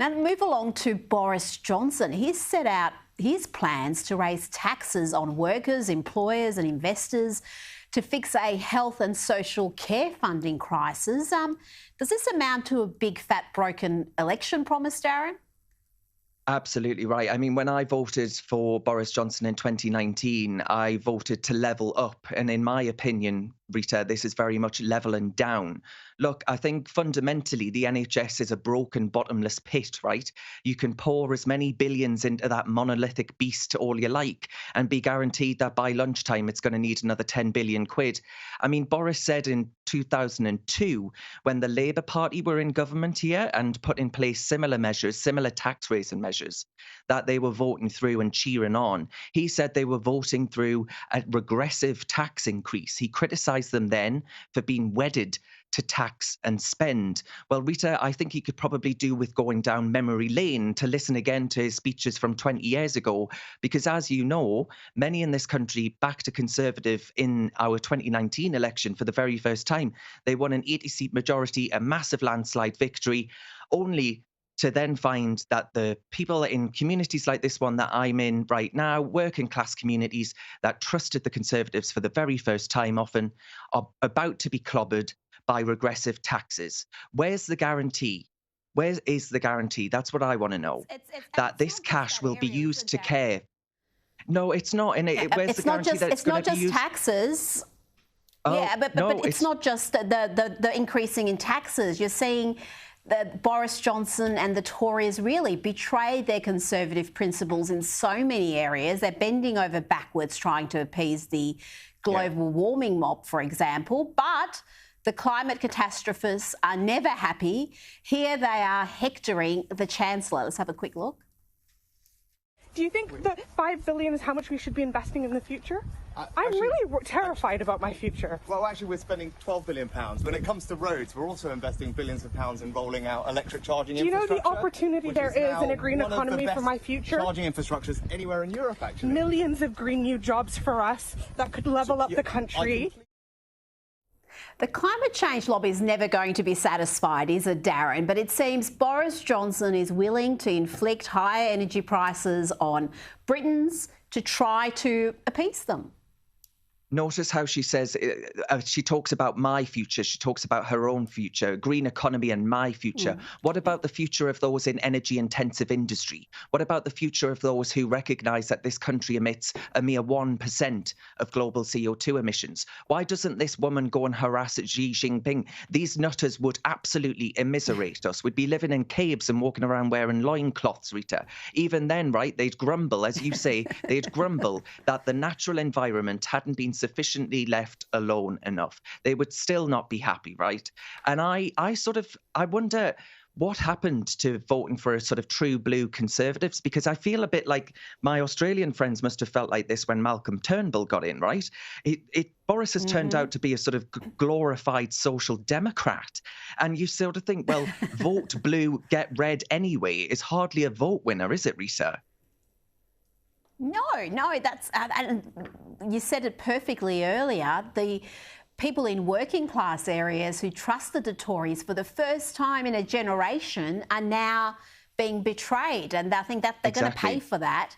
Now, move along to Boris Johnson. He's set out his plans to raise taxes on workers, employers and investors to fix a health and social care funding crisis. Does this amount to a big, fat, broken election promise, Darren? Absolutely right. I mean, when I voted for Boris Johnson in 2019, I voted to level up. And in my opinion, Rita, this is very much levelling down. Look, I think fundamentally the NHS is a broken, bottomless pit, right? You can pour as many billions into that monolithic beast all you like and be guaranteed that by lunchtime it's going to need another 10 billion quid. I mean, Boris said in 2002, when the Labour Party were in government here and put in place similar measures, similar tax raising measures, that they were voting through and cheering on. He said they were voting through a regressive tax increase. He criticised them then for being wedded to tax and spend. Well, Rita, I think he could probably do with going down memory lane to listen again to his speeches from 20 years ago, because as you know, many in this country backed a Conservative in our 2019 election for the very first time. They won an 80-seat majority, a massive landslide victory, only to then find that the people in communities like this one that I'm in right now, working class communities that trusted the Conservatives for the very first time often, are about to be clobbered by regressive taxes. Where's the guarantee? Where is the guarantee? That's what I want to know. That this cash will be used to care. No, it's not. And where's the guarantee that it's going to be used? It's not just taxes. Oh, yeah, but it's not just the increasing in taxes. You're seeing that Boris Johnson and the Tories really betrayed their Conservative principles in so many areas. They're bending over backwards trying to appease the global warming mob, for example. But the climate catastrophists are never happy. Here they are hectoring the Chancellor. Let's have a quick look. Do you think that $5 billion is how much we should be investing in the future? I'm really terrified about my future. Well, actually, we're spending £12 billion. When it comes to roads, we're also investing billions of pounds in rolling out electric charging infrastructure. Do you know the opportunity there is in a green economy for my future? Charging infrastructures anywhere in Europe, actually. Millions of green new jobs for us that could level up the country. The climate change lobby is never going to be satisfied, is it, Darren? But it seems Boris Johnson is willing to inflict higher energy prices on Britons to try to appease them. Notice how she says, she talks about my future, she talks about her own future, green economy and my future. What about the future of those in energy-intensive industry? What about the future of those who recognise that this country emits a mere 1% of global CO2 emissions? Why doesn't this woman go and harass Xi Jinping? These nutters would absolutely immiserate us. We'd be living in caves and walking around wearing loincloths, Rita. Even then, right, they'd grumble, as you say, they'd grumble that the natural environment hadn't been sufficiently left alone enough. They would still not be happy, right? And I wonder what happened to voting for a sort of true blue Conservatives, because I feel a bit like my Australian friends must have felt like this when Malcolm Turnbull got in, right? Boris has turned out to be a sort of glorified social democrat. And you sort of think, well, vote blue, get red anyway is hardly a vote winner, is it, Rita? No, that's and you said it perfectly earlier. The people in working class areas who trusted the Tories for the first time in a generation are now being betrayed, and I think that they're going to pay for that.